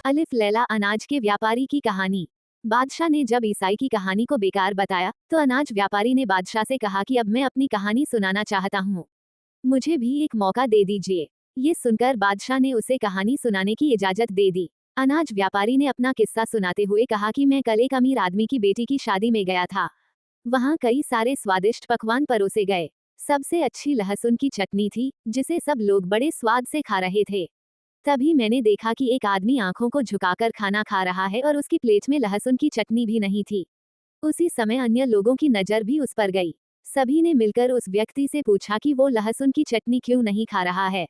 अलिफ लैला अनाज के व्यापारी की कहानी। बादशाह ने जब ईसाई की कहानी को बेकार बताया तो अनाज व्यापारी ने बादशाह से कहा कि अब मैं अपनी कहानी सुनाना चाहता हूँ, मुझे भी एक मौका दे दीजिए। ये सुनकर बादशाह ने उसे कहानी सुनाने की इजाजत दे दी। अनाज व्यापारी ने अपना किस्सा सुनाते हुए कहा कि मैं कल एक अमीर आदमी की बेटी की शादी में गया था। वहाँ कई सारे स्वादिष्ट पकवान परोसे गए। सबसे अच्छी लहसुन की चटनी थी जिसे सब लोग बड़े स्वाद से खा रहे थे। तभी मैंने देखा कि एक आदमी आंखों को झुकाकर खाना खा रहा है और उसकी प्लेट में लहसुन की चटनी भी नहीं थी। उसी समय अन्य लोगों की नजर भी उस पर गई। सभी ने मिलकर उस व्यक्ति से पूछा कि वो लहसुन की चटनी क्यों नहीं खा रहा है।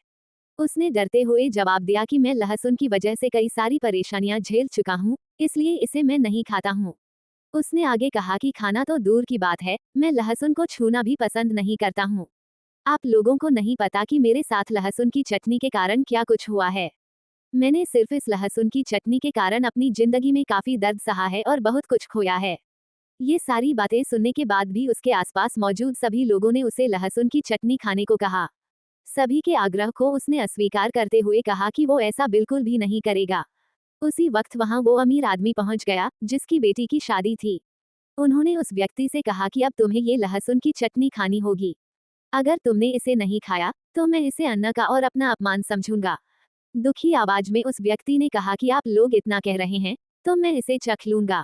उसने डरते हुए जवाब दिया कि मैं लहसुन की वजह से कई सारी परेशानियां झेल चुका हूँ, इसलिए इसे मैं नहीं खाता हूँ। उसने आगे कहा कि खाना तो दूर की बात है, मैं लहसुन को छूना भी पसंद नहीं करता हूँ। आप लोगों को नहीं पता कि मेरे साथ लहसुन की चटनी के कारण क्या कुछ हुआ है। मैंने सिर्फ इस लहसुन की चटनी के कारण अपनी जिंदगी में काफी दर्द सहा है और बहुत कुछ खोया है। ये सारी बातें सुनने के बाद भी उसके आसपास मौजूद सभी लोगों ने उसे लहसुन की चटनी खाने को कहा। सभी के आग्रह को उसने अस्वीकार करते हुए कहा कि वो ऐसा बिल्कुल भी नहीं करेगा। उसी वक्त वहां वो अमीर आदमी पहुंच गया जिसकी बेटी की शादी थी। उन्होंने उस व्यक्ति से कहा कि अब तुम्हें ये लहसुन की चटनी खानी होगी। अगर तुमने इसे नहीं खाया तो मैं इसे अन्न का और अपना अपमान समझूंगा। दुखी आवाज में उस व्यक्ति ने कहा कि आप लोग इतना कह रहे हैं तो मैं इसे चख लूंगा।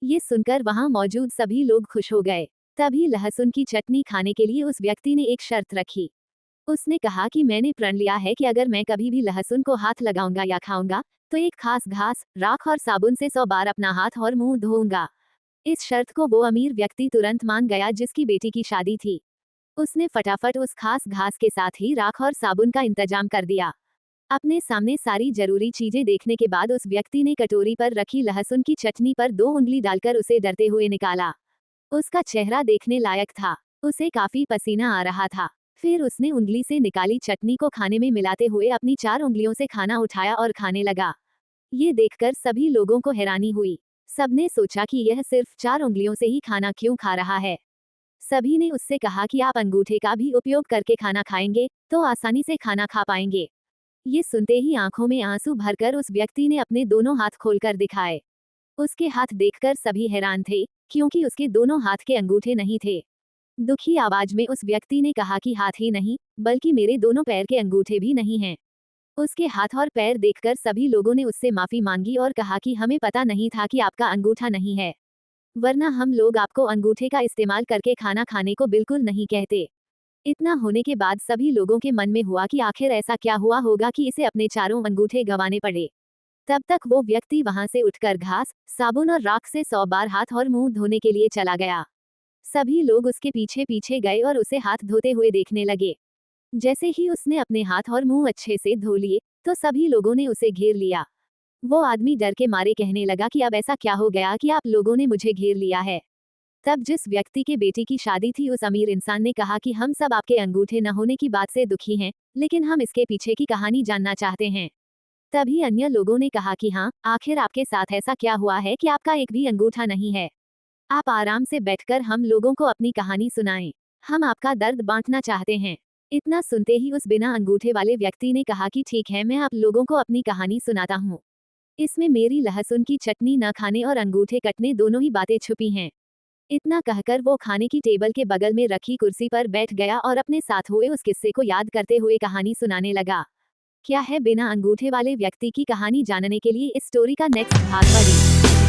ये सुनकर वहां मौजूद सभी लोग खुश हो गए। तभी लहसुन की चटनी खाने के लिए उस व्यक्ति ने एक शर्त रखी। उसने कहा कि मैंने प्रण लिया है कि अगर मैं कभी भी लहसुन को हाथ लगाऊंगा या खाऊंगा तो एक खास घास, राख और साबुन से 100 बार अपना हाथ और मुंह धोऊंगा। इस शर्त को वो अमीर व्यक्ति तुरंत मान गया जिसकी बेटी की शादी थी। उसने फटाफट उस खास घास के साथ ही राख और साबुन का इंतजाम कर दिया। अपने सामने सारी जरूरी चीजें देखने के बाद उस व्यक्ति ने कटोरी पर रखी लहसुन की चटनी पर 2 उंगली डालकर उसे डरते हुए निकाला। उसका चेहरा देखने लायक था, उसे काफी पसीना आ रहा था। फिर उसने उंगली से निकाली चटनी को खाने में मिलाते हुए अपनी 4 उंगलियों से खाना उठाया और खाने लगा। ये देखकर सभी लोगों को हैरानी हुई। सबने सोचा कि यह सिर्फ 4 उंगलियों से ही खाना क्यों खा रहा है। सभी ने उससे कहा कि आप अंगूठे का भी उपयोग करके खाना खाएंगे तो आसानी से खाना खा पाएंगे। ये सुनते ही आंखों में आंसू भरकर उस व्यक्ति ने अपने दोनों हाथ खोलकर दिखाए। उसके हाथ देखकर सभी हैरान थे क्योंकि उसके दोनों हाथ के अंगूठे नहीं थे। दुखी आवाज में उस व्यक्ति ने कहा कि हाथ ही नहीं बल्कि मेरे दोनों पैर के अंगूठे भी नहीं हैं। उसके हाथ और पैर देखकर सभी लोगों ने उससे माफी मांगी और कहा कि हमें पता नहीं था कि आपका अंगूठा नहीं है, वरना हम लोग आपको अंगूठे का इस्तेमाल करके खाना खाने को बिल्कुल नहीं कहते। इतना होने के बाद सभी लोगों के मन में हुआ कि आखिर ऐसा क्या हुआ होगा कि इसे अपने चारों अंगूठे गंवाने पड़े। तब तक वो व्यक्ति वहां से उठकर घास, साबुन और राख से 100 बार हाथ और मुंह धोने के लिए चला गया। सभी लोग उसके पीछे पीछे गए और उसे हाथ धोते हुए देखने लगे। जैसे ही उसने अपने हाथ और मुंह अच्छे से धो लिए तो सभी लोगों ने उसे घेर लिया। वो आदमी डर के मारे कहने लगा कि अब ऐसा क्या हो गया कि आप लोगों ने मुझे घेर लिया है। तब जिस व्यक्ति के बेटी की शादी थी उस अमीर इंसान ने कहा कि हम सब आपके अंगूठे न होने की बात से दुखी हैं, लेकिन हम इसके पीछे की कहानी जानना चाहते हैं। तभी अन्य लोगों ने कहा कि हाँ, आखिर आपके साथ ऐसा क्या हुआ है कि आपका एक भी अंगूठा नहीं है। आप आराम से बैठकर हम लोगों को अपनी कहानी सुनाएं। हम आपका दर्द बांटना चाहते हैं। इतना सुनते ही उस बिना अंगूठे वाले व्यक्ति ने कहा कि ठीक है, मैं आप लोगों को अपनी कहानी सुनाता हूँ। इसमें मेरी लहसुन की चटनी न खाने और अंगूठे कटने दोनों ही बातें छुपी हैं। इतना कहकर वो खाने की टेबल के बगल में रखी कुर्सी पर बैठ गया और अपने साथ हुए उस किस्से को याद करते हुए कहानी सुनाने लगा। क्या है बिना अंगूठे वाले व्यक्ति की कहानी जानने के लिए इस स्टोरी का नेक्स्ट भाग पढ़ें।